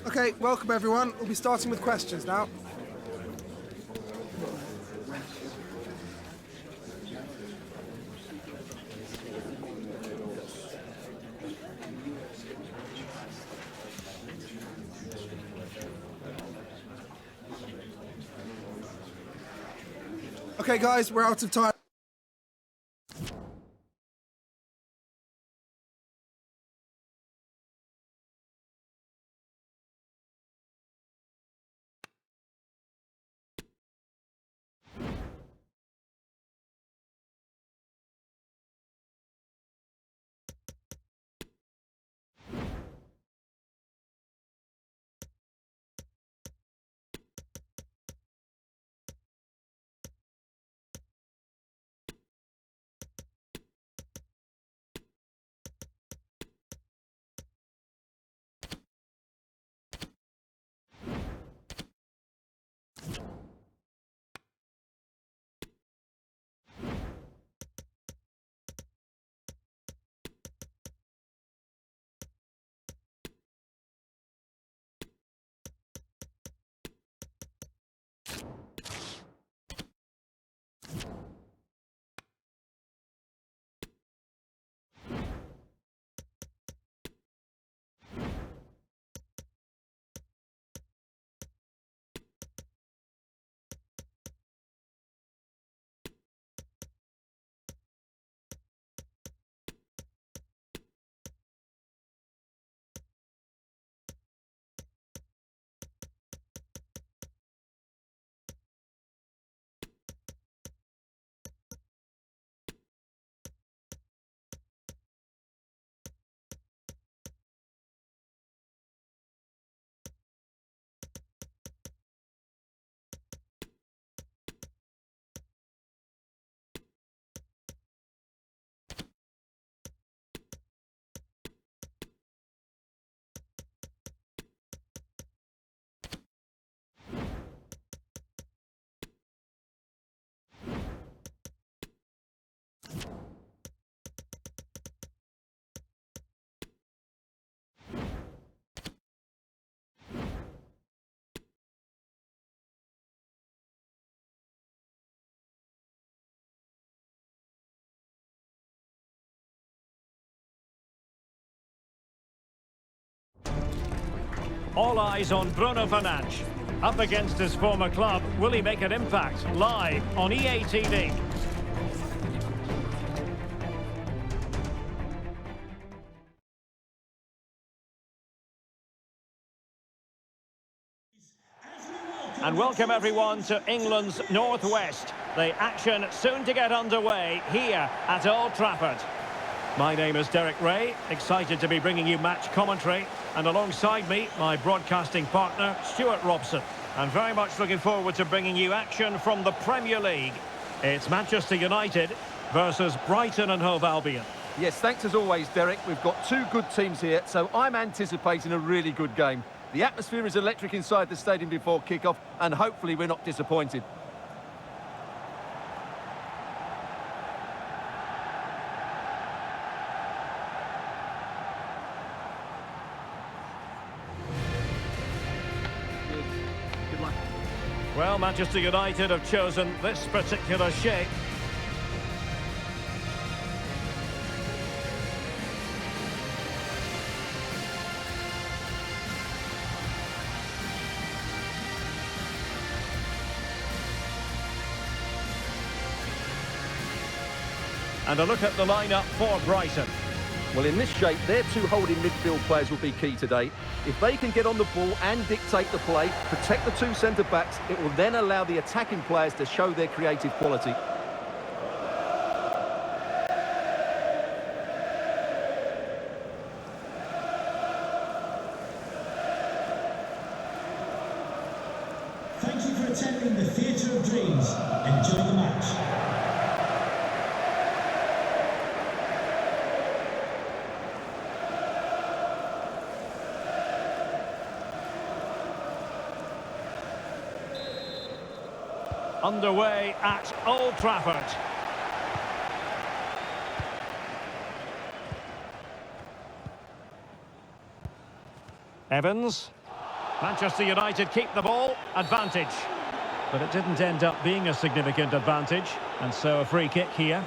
Okay, welcome everyone. We'll be starting with questions now. Okay guys, we're out of time. All eyes on Bruno Fernandes. Up against his former club, will he make an impact? Live on EA TV. And welcome everyone to England's Northwest. The action soon to get underway here at Old Trafford. My name is Derek Ray, excited to be bringing you match commentary. And alongside me, my broadcasting partner, Stuart Robson. And very much looking forward to bringing you action from the Premier League. It's Manchester United versus Brighton and Hove Albion. Yes, thanks as always, Derek. We've got two good teams here, so I'm anticipating a really good game. The atmosphere is electric inside the stadium before kick-off, and hopefully we're not disappointed. Good luck. Well, Manchester United have chosen this particular shape. And a look at the lineup for Brighton. Well, in this shape, their two holding midfield players will be key today. If they can get on the ball and dictate the play, protect the two centre-backs, it will then allow the attacking players to show their creative quality. Thank you for attending the Theatre of Dreams. Enjoy the match. Underway at Old Trafford. Evans. Manchester United keep the ball, advantage. But it didn't end up being a significant advantage, and so a free kick here.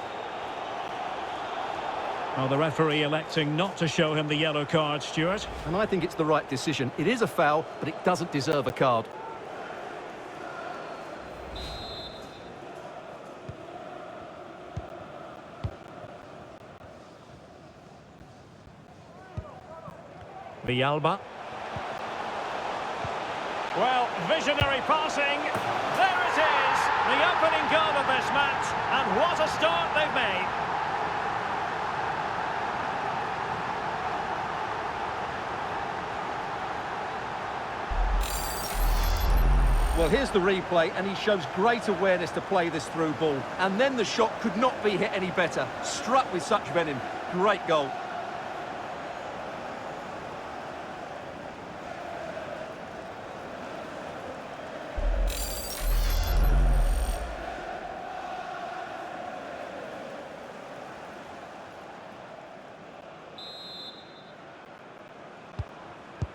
Well, the referee electing not to show him the yellow card, Stuart. And I think it's the right decision. It is a foul, but it doesn't deserve a card. Villalba. Well, visionary passing. There it is, the opening goal of this match, and what a start they've made. Well, here's the replay, and he shows great awareness to play this through ball. And then the shot could not be hit any better. Struck with such venom. Great goal.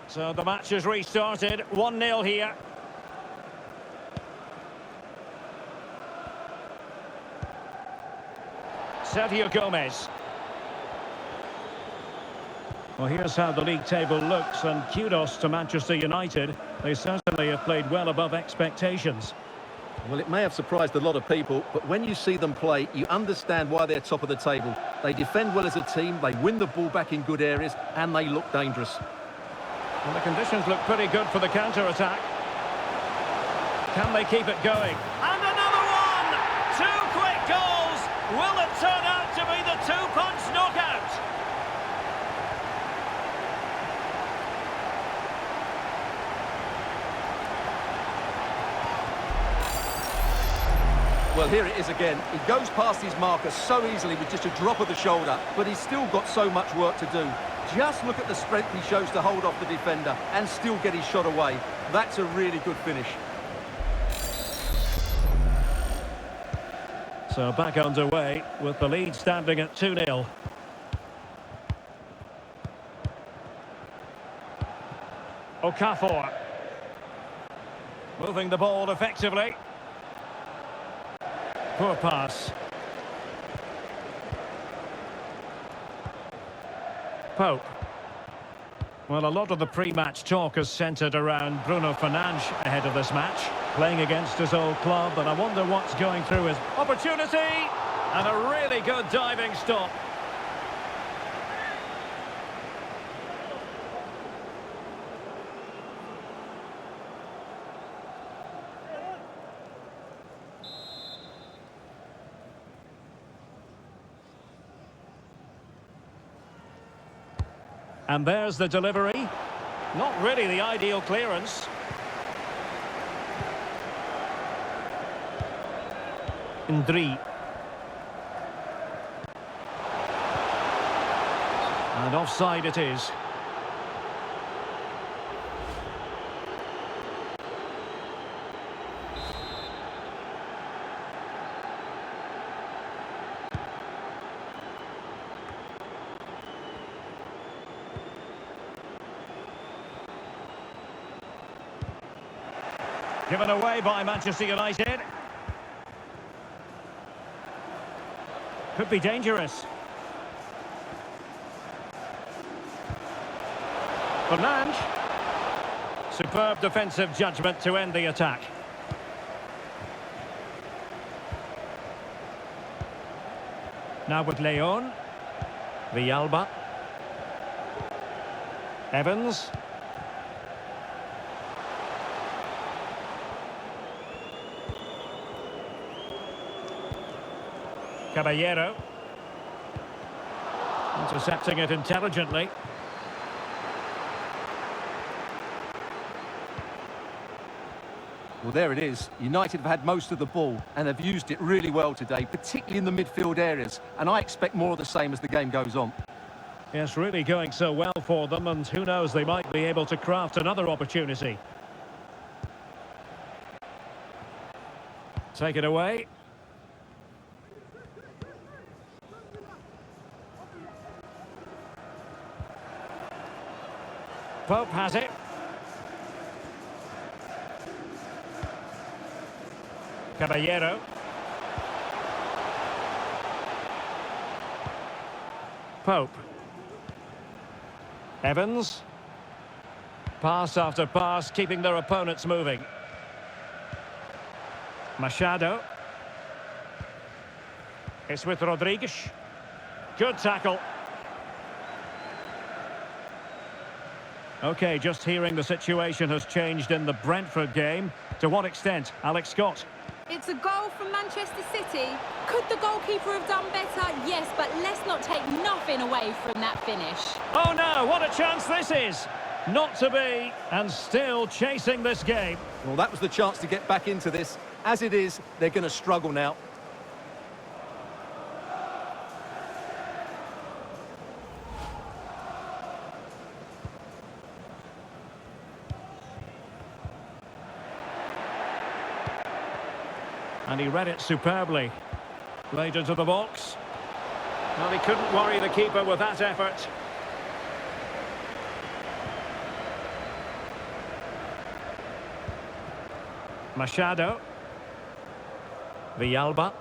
So the match has restarted, 1-0 here. Sergio Gomez. Well, here's how the league table looks, and kudos to Manchester United. They certainly have played well above expectations. Well, it may have surprised a lot of people, but when you see them play, you understand why they're top of the table. They defend well as a team, they win the ball back in good areas, and they look dangerous. Well, the conditions look pretty good for the counter-attack. Can they keep it going? And another one! 2 quick goals! Will it turn out to be the 2-punch knockout? Well, here it is again. He goes past his marker so easily with just a drop of the shoulder, but he's still got so much work to do. Just look at the strength he shows to hold off the defender and still get his shot away. That's a really good finish. So back underway with the lead standing at 2-0. Okafor. Moving the ball effectively. Poor pass. Pope. Well, a lot of the pre-match talk has centred around Bruno Fernandes ahead of this match, playing against his old club, and I wonder what's going through his opportunity, and a really good diving stop. And there's the delivery. Not really the ideal clearance. Ndri. And offside it is. Given away by Manchester United. Could be dangerous. Fernandes. Superb defensive judgment to end the attack. Now with Leon. Villalba. Evans. Caballero. Intercepting it intelligently. Well, there it is. United have had most of the ball and have used it really well today, particularly in the midfield areas. And I expect more of the same as the game goes on. Yes, really going so well for them, and who knows, they might be able to craft another opportunity. Take it away. Pope has it. Caballero. Pope. Evans. Pass after pass, keeping their opponents moving. Machado. It's with Rodriguez. Good tackle. OK, just hearing the situation has changed in the Brentford game. To what extent? Alex Scott. It's a goal from Manchester City. Could the goalkeeper have done better? Yes, but let's not take nothing away from that finish. Oh no, what a chance this is! Not to be, and still chasing this game. Well, that was the chance to get back into this. As it is, they're going to struggle now. And he read it superbly. Played into the box. Well, he couldn't worry the keeper with that effort. Machado. Villalba.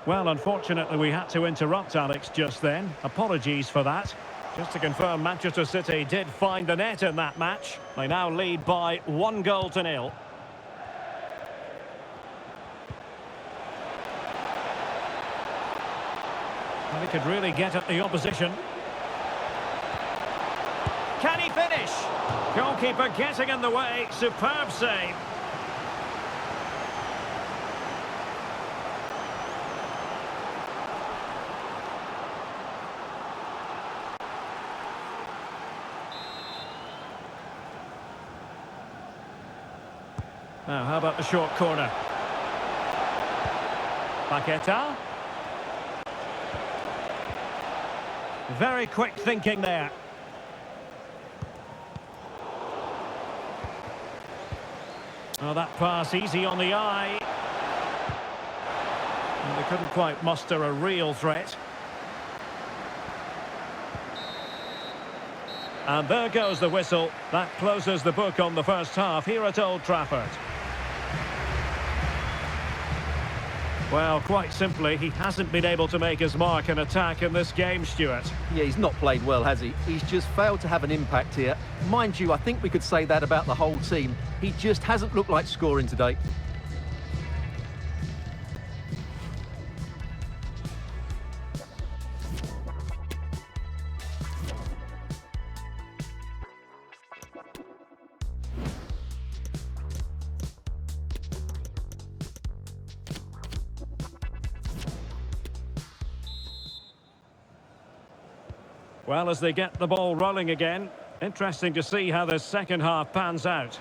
Well, unfortunately, we had to interrupt Alex just then. Apologies for that. Just to confirm, Manchester City did find the net in that match. They now lead by 1-0. Well, he could really get at the opposition. Can he finish? Goalkeeper getting in the way. Superb save. Now, how about the short corner? Paqueta. Very quick thinking there. Oh, that pass easy on the eye. And they couldn't quite muster a real threat. And there goes the whistle. That closes the book on the first half here at Old Trafford. Well, quite simply, he hasn't been able to make his mark in attack in this game, Stuart. Yeah, he's not played well, has he? He's just failed to have an impact here. Mind you, I think we could say that about the whole team. He just hasn't looked like scoring today. Well, as they get the ball rolling again, interesting to see how the second half pans out.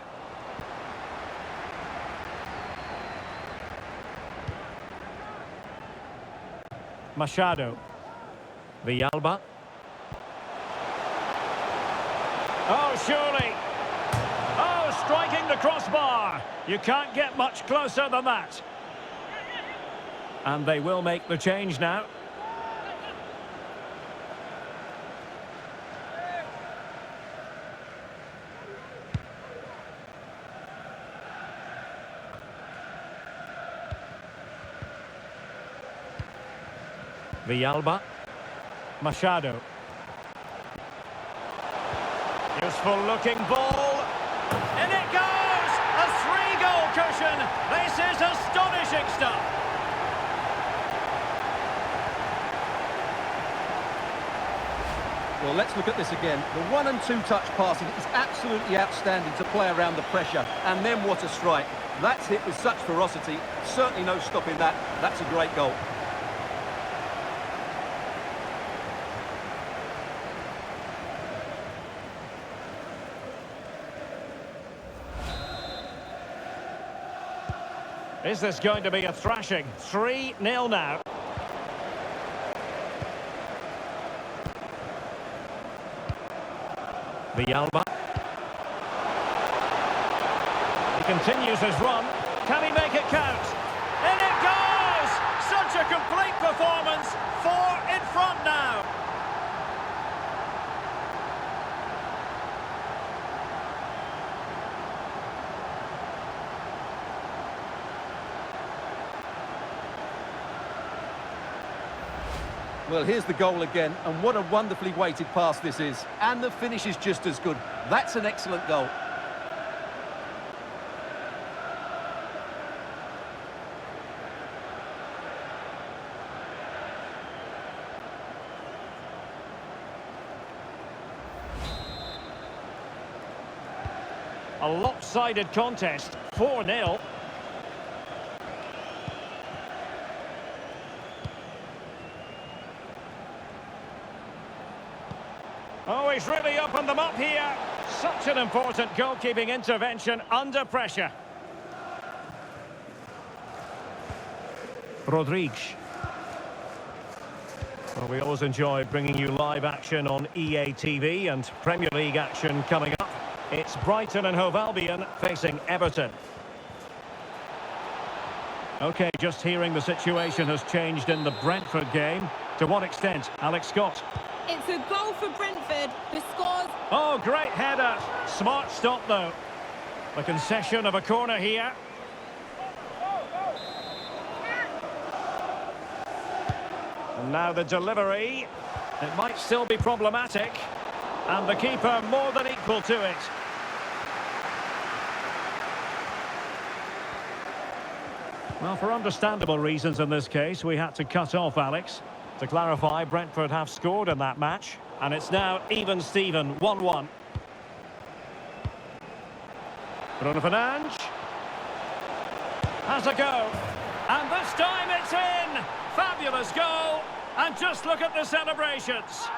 Machado. Villalba. Oh, surely. Oh, striking the crossbar. You can't get much closer than that. And they will make the change now. Villalba. Machado. Useful looking ball. In it goes! A 3-goal cushion. This is astonishing stuff. Well, let's look at this again. The 1- and 2-touch passing is absolutely outstanding to play around the pressure. And then what a strike. That's hit with such ferocity. Certainly no stopping that. That's a great goal. Is this going to be a thrashing? 3-0 now. Villalba. He continues his run. Can he make it count? In it goes! Such a complete performance. 4 in front now. Well, here's the goal again, and what a wonderfully weighted pass this is. And the finish is just as good. That's an excellent goal. A lopsided contest, 4-0. Oh, he's really opened them up here. Such an important goalkeeping intervention under pressure. Rodriguez. Well, we always enjoy bringing you live action on EA TV and Premier League action coming up. It's Brighton and Hove Albion facing Everton. OK, just hearing the situation has changed in the Brentford game. To what extent, Alex Scott? It's a goal for Brentford. The scores... Oh, great header. Smart stop, though. The concession of a corner here. And now the delivery. It might still be problematic. And the keeper more than equal to it. Well, for understandable reasons in this case, we had to cut off Alex. To clarify, Brentford have scored in that match. And it's now even Steven, 1-1. Bruno Fernandes has a go. And this time it's in! Fabulous goal. And just look at the celebrations.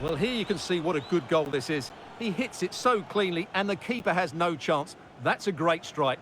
Well, here you can see what a good goal this is. He hits it so cleanly and the keeper has no chance. That's a great strike.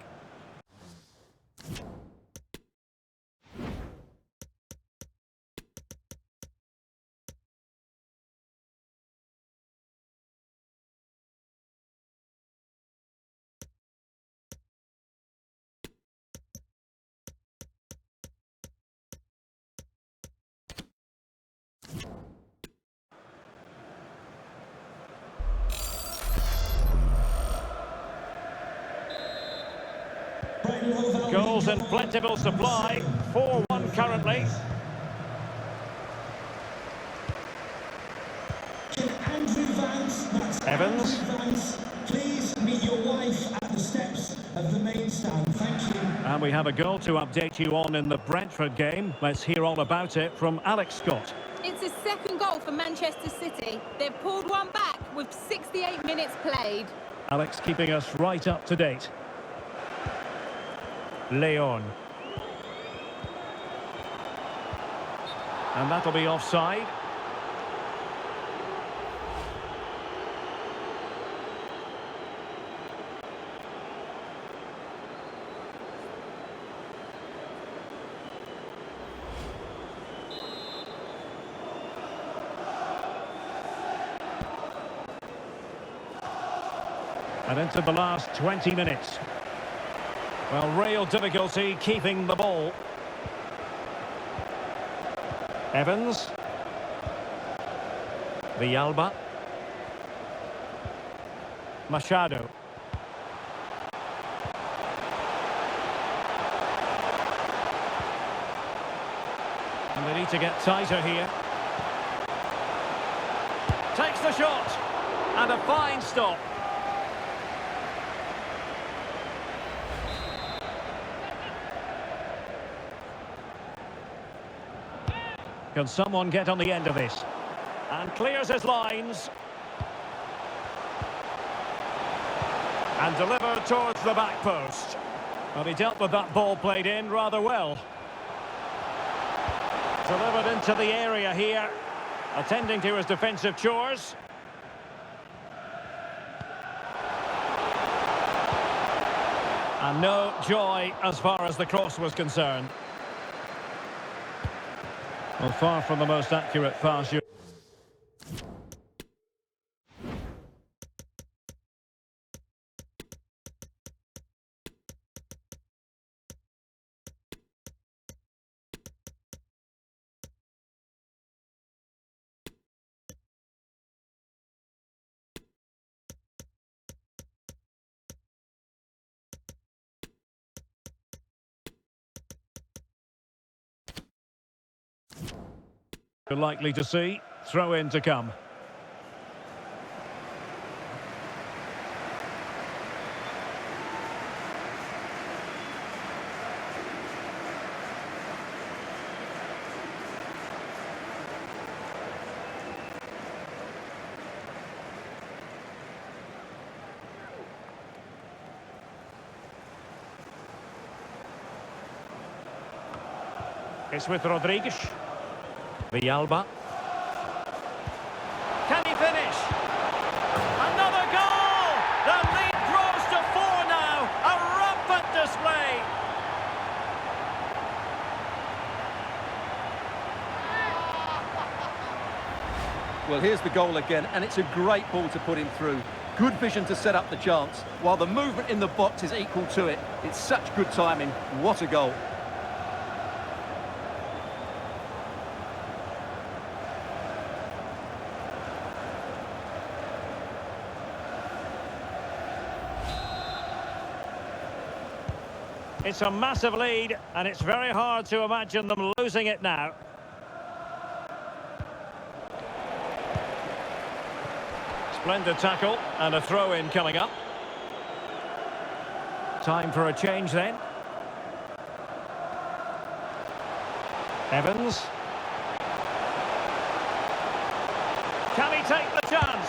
Goals in plentiful supply. 4-1 currently. Andrew Vance, that's Evans. Andrew Vance. Please meet your wife at the steps of the main stand. Thank you. And we have a goal to update you on in the Brentford game. Let's hear all about it from Alex Scott. It's a second goal for Manchester City. They've pulled one back with 68 minutes played. Alex keeping us right up to date. Leon. And that'll be offside. And into the last 20 minutes. Well, real difficulty keeping the ball. Evans. Villalba. Machado. And they need to get tighter here. Takes the shot. And a fine stop. Can someone get on the end of this? And clears his lines. And delivered towards the back post. Well, he dealt with that ball played in rather well. Delivered into the area here. Attending to his defensive chores. And no joy as far as the cross was concerned. Well, far from the most accurate pass. You're likely to see. Throw in to come. It's with Rodriguez. Villalba. Can he finish? Another goal! The lead grows to 4 now. A rampant display. Well, here's the goal again, and it's a great ball to put him through. Good vision to set up the chance, while the movement in the box is equal to it. It's such good timing. What a goal. It's a massive lead, and it's very hard to imagine them losing it now. Splendid tackle, and a throw-in coming up. Time for a change then. Evans. Can he take the chance?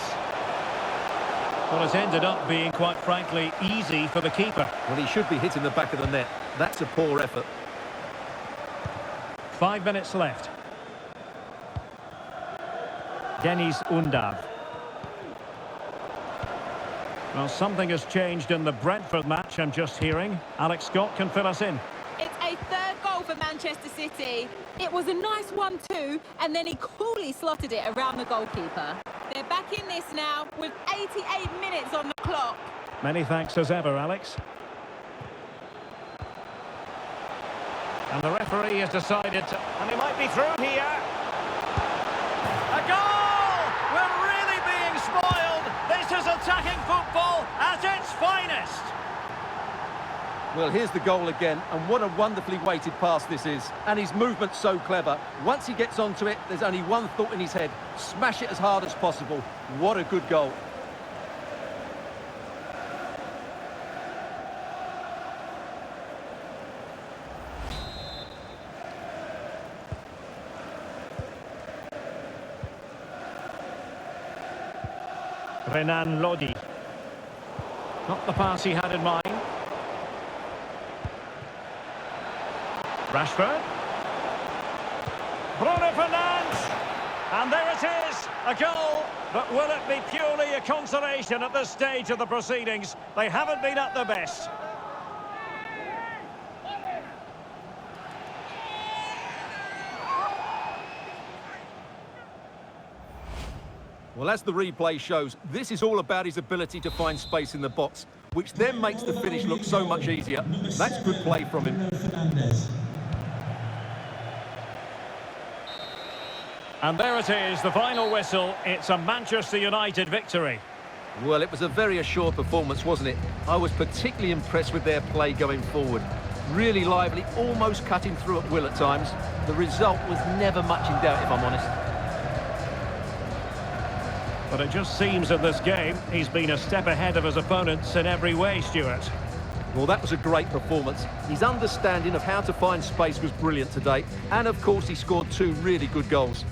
Well, it's ended up being, quite frankly, easy for the keeper. Well, he should be hitting the back of the net. That's a poor effort. 5 minutes left. Denis Undav. Well, something has changed in the Brentford match, I'm just hearing. Alex Scott can fill us in. It's a third goal for Manchester City. It was a nice 1-2, and then he coolly slotted it around the goalkeeper. They're back in this now with 88 minutes on the clock. Many thanks as ever, Alex. And the referee has decided to... And he might be through here. A goal! We're really being spoiled. This is attacking football at its finest. Well, here's the goal again, and what a wonderfully weighted pass this is. And his movement's so clever. Once he gets onto it, there's only one thought in his head. Smash it as hard as possible. What a good goal. Renan Lodi. Not the pass he had in mind. Rashford. Bruno Fernandes. And there it is, a goal. But will it be purely a consolation at this stage of the proceedings? They haven't been at their best. Well, as the replay shows, this is all about his ability to find space in the box, which then makes the finish look so much easier. That's good play from him. And there it is, the final whistle. It's a Manchester United victory. Well, it was a very assured performance, wasn't it? I was particularly impressed with their play going forward. Really lively, almost cutting through at will at times. The result was never much in doubt, if I'm honest. But it just seems in this game, he's been a step ahead of his opponents in every way, Stuart. Well, that was a great performance. His understanding of how to find space was brilliant today. And, of course, he scored 2 really good goals.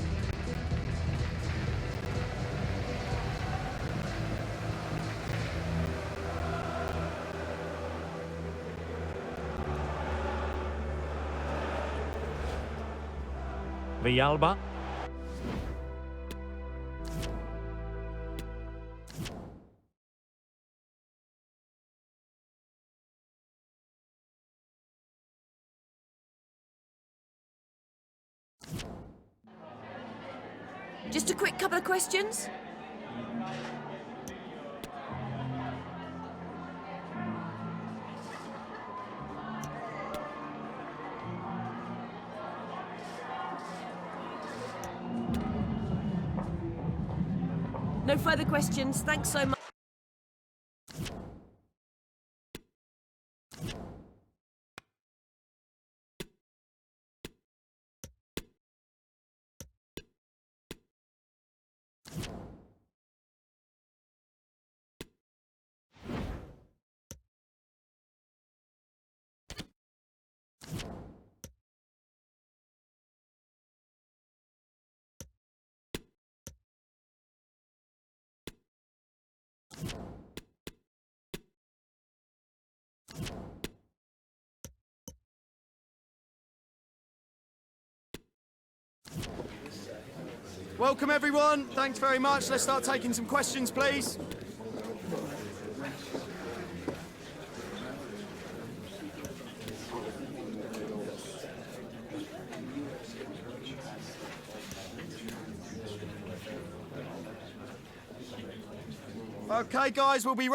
Villalba. Just a quick couple of questions. No further questions. Thanks so much. Welcome everyone, thanks very much. Let's start taking some questions, please. Okay guys, we'll be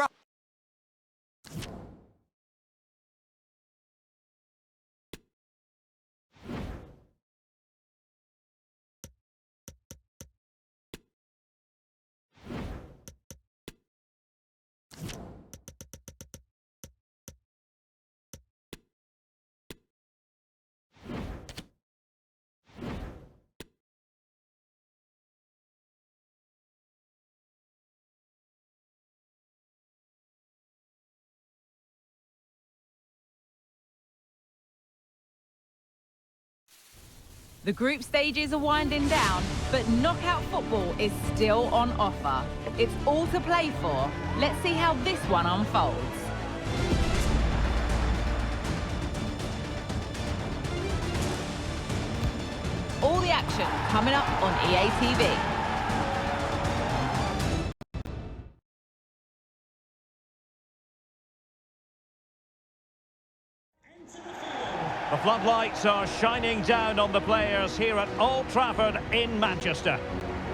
The group stages are winding down, but knockout football is still on offer. It's all to play for. Let's see how this one unfolds. All the action coming up on EA TV. The floodlights are shining down on the players here at Old Trafford in Manchester.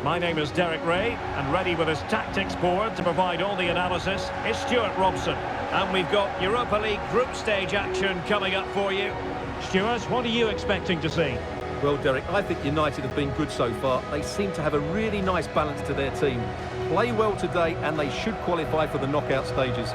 My name is Derek Ray, and ready with his tactics board to provide all the analysis is Stuart Robson. And we've got Europa League group stage action coming up for you. Stuart, what are you expecting to see? Well, Derek, I think United have been good so far. They seem to have a really nice balance to their team. Play well today, and they should qualify for the knockout stages.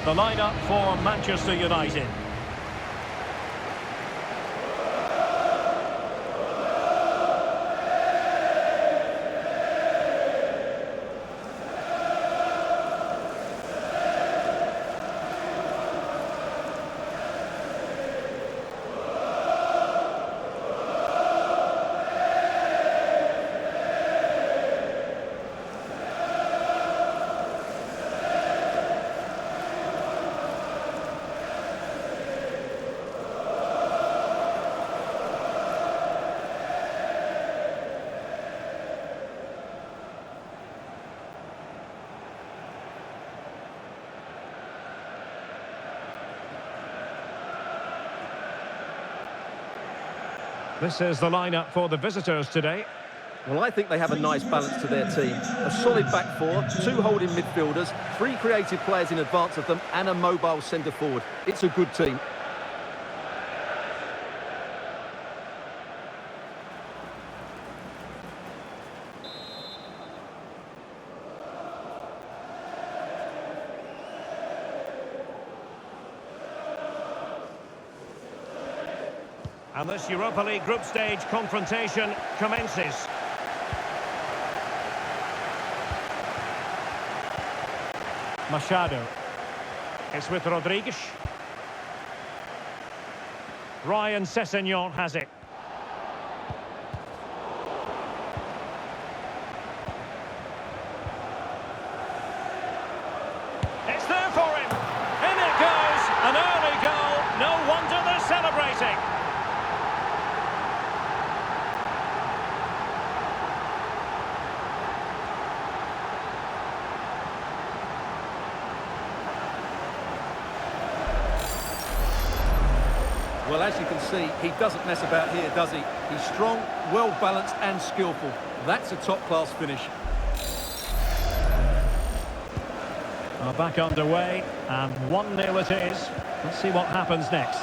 The lineup for Manchester United. This is the lineup for the visitors today. Well, I think they have a nice balance to their team. A solid back four, 2 holding midfielders, 3 creative players in advance of them, and a mobile centre forward. It's a good team. And this Europa League group stage confrontation commences. Machado. It's with Rodriguez. Ryan Sessegnon has it. It's there for him. In it goes. An early goal. No wonder they're celebrating. Well, as you can see, he doesn't mess about here, does he? He's strong, well-balanced and skillful. That's a top-class finish. Back underway, and 1-0 it is. Let's see what happens next.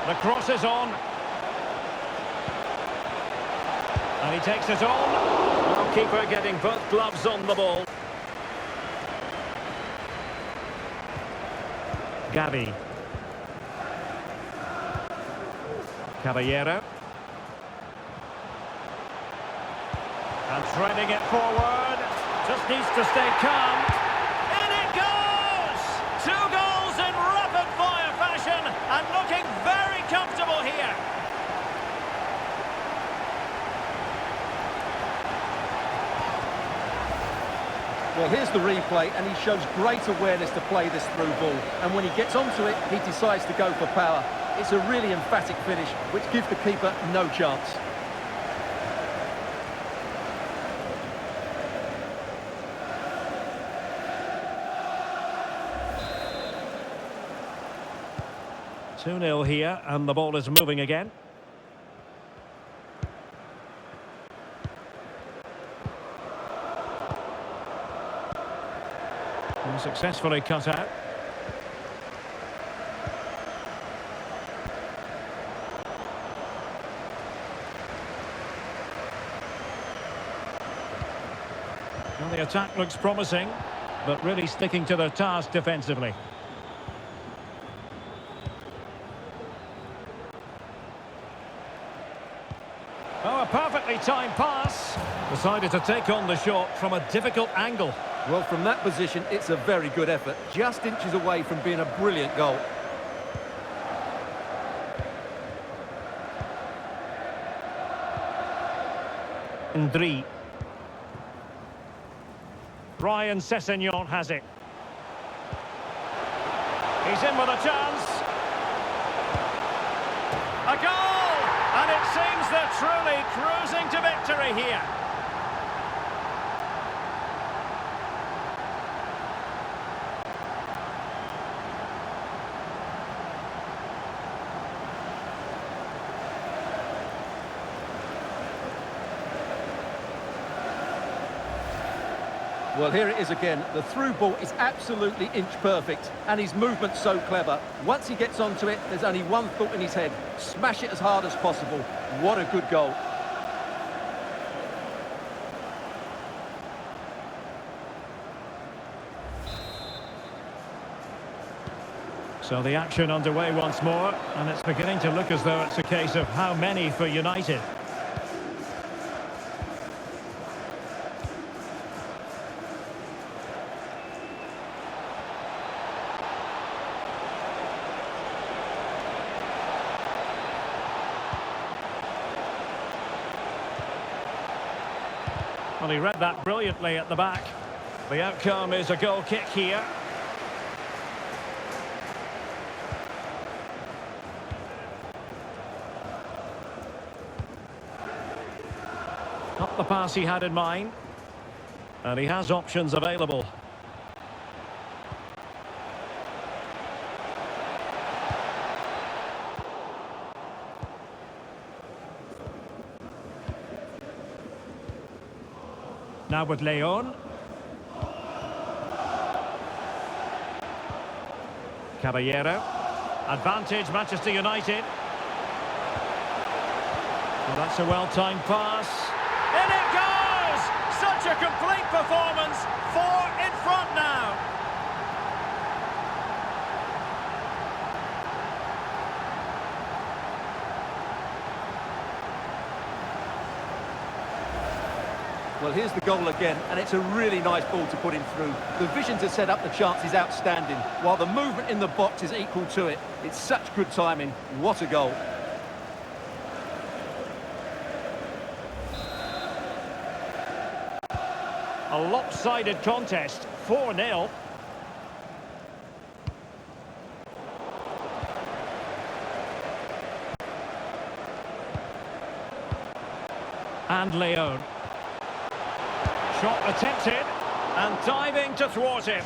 The cross is on. And he takes it on. Well, keeper getting both gloves on the ball. Gavi. Caballero. And threading it forward. Just needs to stay calm. In it goes! 2 goals in rapid-fire fashion and looking very comfortable here. Well, here's the replay, and he shows great awareness to play this through ball. And when he gets onto it, he decides to go for power. It's a really emphatic finish, which gives the keeper no chance. Two 0 here, and the ball is moving again. And successfully cut out. Well, the attack looks promising, but really sticking to their task defensively. Oh, a perfectly timed pass. Decided to take on the shot from a difficult angle. Well, from that position, it's a very good effort. Just inches away from being a brilliant goal. Ndri. Ryan Sessegnon has it. He's in with a chance. A goal! And it seems they're truly cruising to victory here. Well, here it is again. The through ball is absolutely inch perfect, and his movement's so clever. Once he gets onto it, there's only one thought in his head. Smash it as hard as possible. What a good goal. So the action underway once more, and it's beginning to look as though it's a case of how many for United. Well, he read that brilliantly at the back. The outcome is a goal kick here. Not the pass he had in mind. And he has options available. Now with Leon. Caballero. Advantage Manchester United. Well, that's a well-timed pass. In it goes! Such a complete performance. 4 in front now. Well, here's the goal again, and it's a really nice ball to put him through. The vision to set up the chance is outstanding, while the movement in the box is equal to it. It's such good timing. What a goal. A lopsided contest, 4-0. And Leon. Shot attempted, and diving to thwart it.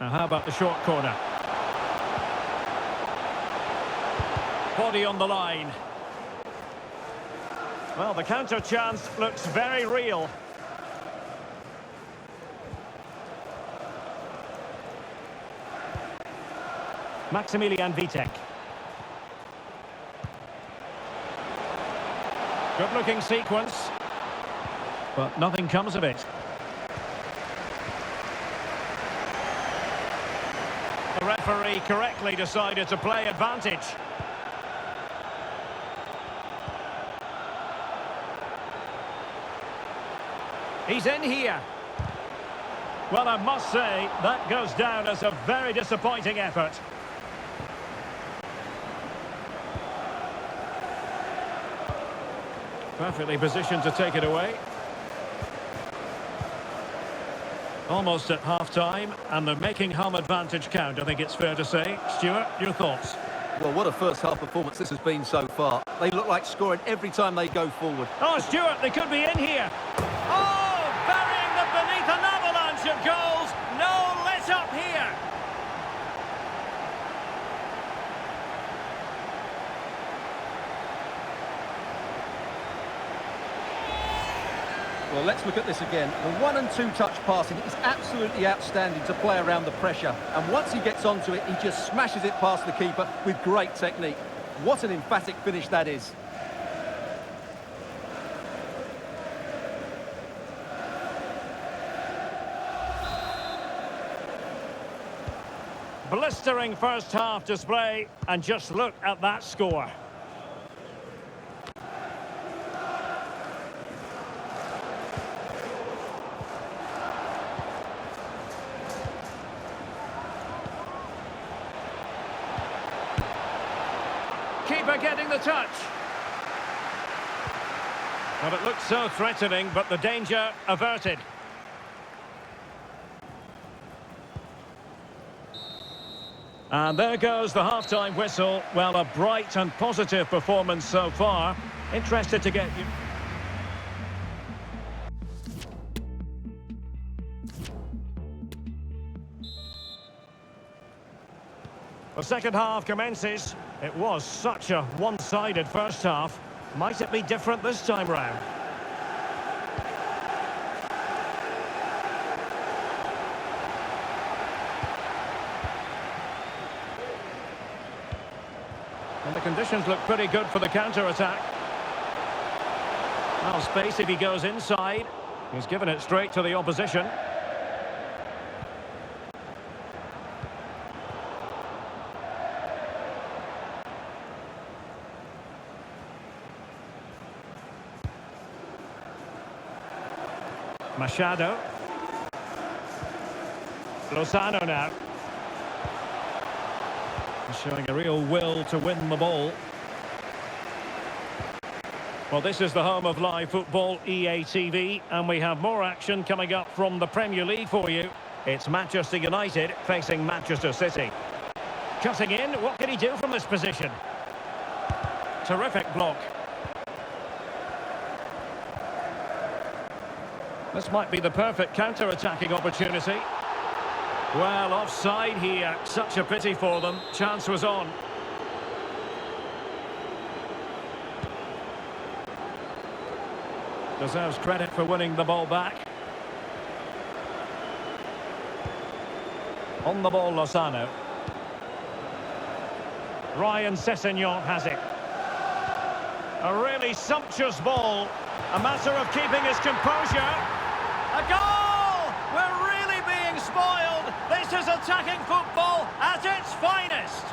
Now how about the short corner? Body on the line. Well, the counter chance looks very real. Maximilian Vitek. Good-looking sequence, but nothing comes of it. The referee correctly decided to play advantage. He's in here. Well, I must say, that goes down as a very disappointing effort. Perfectly positioned to take it away. Almost at half-time, and they're making home advantage count, I think it's fair to say. Stuart, your thoughts? Well, what a first-half performance this has been so far. They look like scoring every time they go forward. Oh, Stuart, they could be in here. Oh, burying them beneath an avalanche of goals. No let-up here. Well, let's look at this again. The 1 and 2 touch passing is absolutely outstanding to play around the pressure. And once he gets onto it, he just smashes it past the keeper with great technique. What an emphatic finish that is. Blistering first half display, and just look at that score. Keeper getting the touch. Well, it looked so threatening, but the danger averted. And there goes the half-time whistle. Well, a bright and positive performance so far. Interested to get you... The second half commences. It was such a one-sided first half. Might it be different this time round? And the conditions look pretty good for the counter-attack. Well, space if he goes inside. He's given it straight to the opposition. Machado. Lozano now. He's showing a real will to win the ball. Well, this is the home of live football, EA TV, and we have more action coming up from the Premier League for you. It's Manchester United facing Manchester City. Cutting in, what can he do from this position? Terrific block. This might be the perfect counter-attacking opportunity. Well, offside here. Such a pity for them. Chance was on. Deserves credit for winning the ball back. On the ball, Lozano. Ryan Sessegnon has it. A really sumptuous ball. A matter of keeping his composure. A goal! We're really being spoiled. This is attacking football at its finest.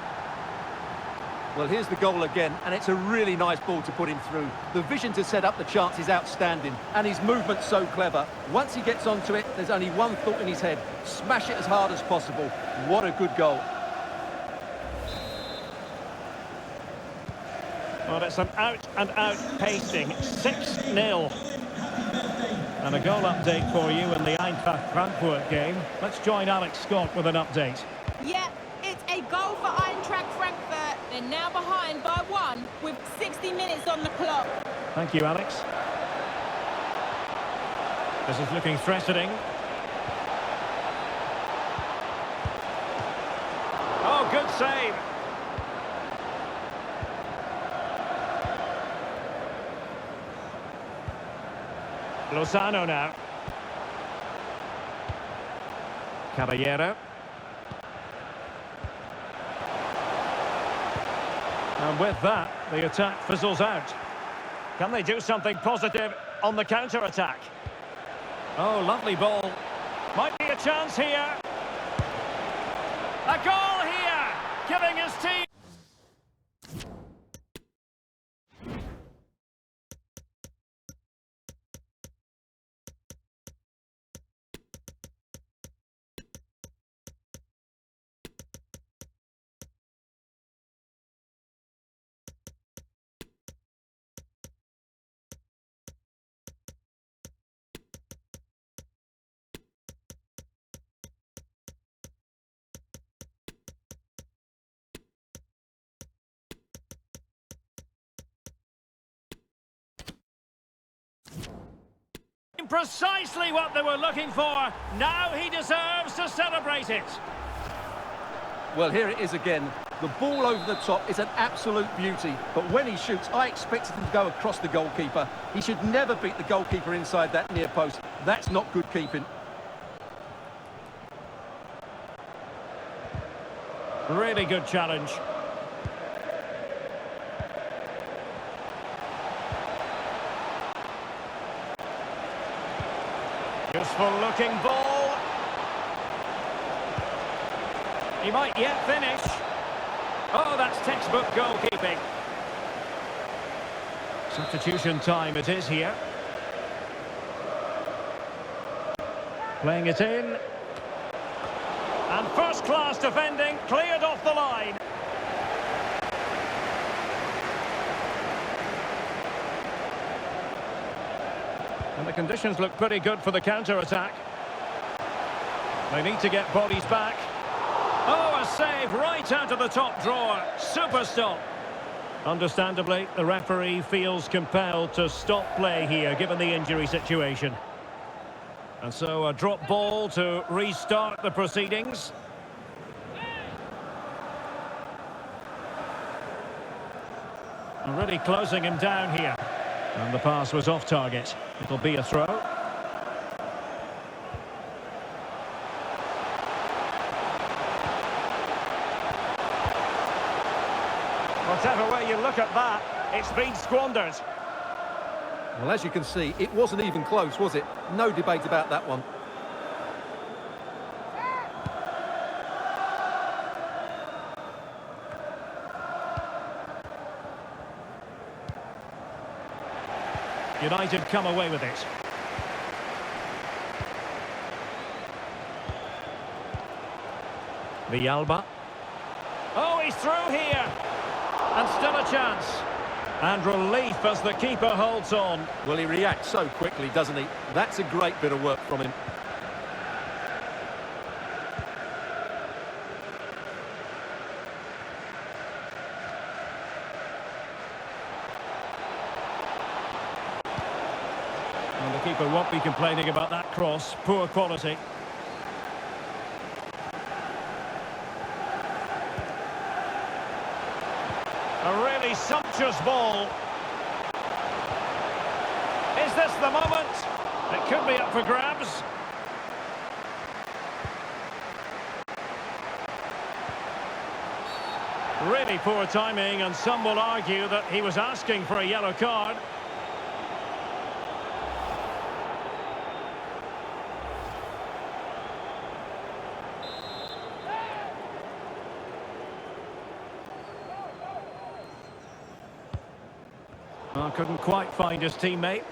Well, here's the goal again, and it's a really nice ball to put him through. The vision to set up the chance is outstanding, and his movement's so clever. Once he gets onto it, there's only one thought in his head. Smash it as hard as possible. What a good goal. Well, it's an out-and-out pasting. 6-0. And a goal update for you in the Eintracht Frankfurt game. Let's join Alex Scott with an update. Yep, it's a goal for Eintracht Frankfurt. They're now behind by 1 with 60 minutes on the clock. Thank you, Alex. This is looking threatening. Oh, good save. Lozano now. Caballero. And with that, the attack fizzles out. Can they do something positive on the counter-attack? Oh, lovely ball. Might be a chance here. A goal here, giving his team... Precisely what they were looking for. Now he deserves to celebrate it. Well, here it is again. The ball over the top is an absolute beauty. But when he shoots, I expected him to go across the goalkeeper. He should never beat the goalkeeper inside that near post. That's not good keeping. Really good challenge. Useful looking ball. He might yet finish. Oh, that's textbook goalkeeping. Substitution time it is here. Playing it in. And first-class defending, cleared off the line. And the conditions look pretty good for the counter-attack. They need to get bodies back. Oh, a save right out of the top drawer. Super stop. Understandably, the referee feels compelled to stop play here, given the injury situation. And so a drop ball to restart the proceedings. Already closing him down here. And the pass was off target. It'll be a throw. Whatever way you look at that, it's been squandered. Well, as you can see, it wasn't even close, was it? No debate about that one. United come away with it. Villalba. Oh, he's through here. And still a chance. And relief as the keeper holds on. Well, he reacts so quickly, doesn't he? That's a great bit of work from him. And the keeper won't be complaining about that cross. Poor quality. A really sumptuous ball. Is this the moment? It could be up for grabs. Really poor timing, and some will argue that he was asking for a yellow card. Well, couldn't quite find his teammate.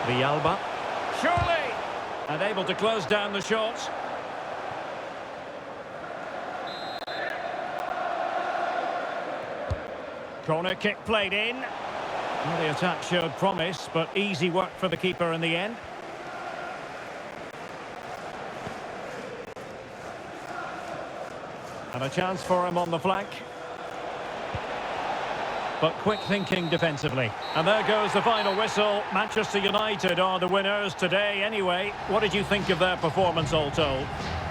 Villalba. Surely! And able to close down the shots. Corner kick played in. Well, the attack showed promise, but easy work for the keeper in the end. And a chance for him on the flank. But quick thinking defensively. And there goes the final whistle. Manchester United are the winners today anyway. What did you think of their performance all told?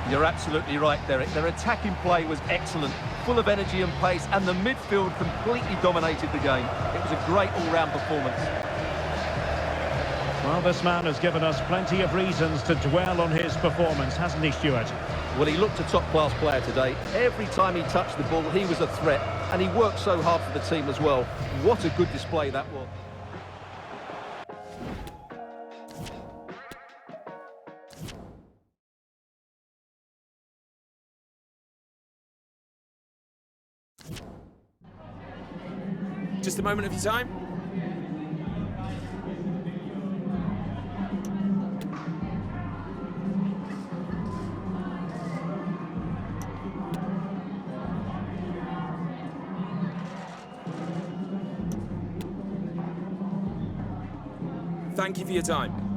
You're absolutely right, Derek. Their attacking play was excellent. full of energy and pace, and the midfield completely dominated the game. It was a great all-round performance. Well, this man has given us plenty of reasons to dwell on his performance, hasn't he, Stuart? Well, he looked a top-class player today. Every time he touched the ball, he was a threat, and he worked so hard for the team as well. What a good display that was. Just a moment of your time. Thank you for your time.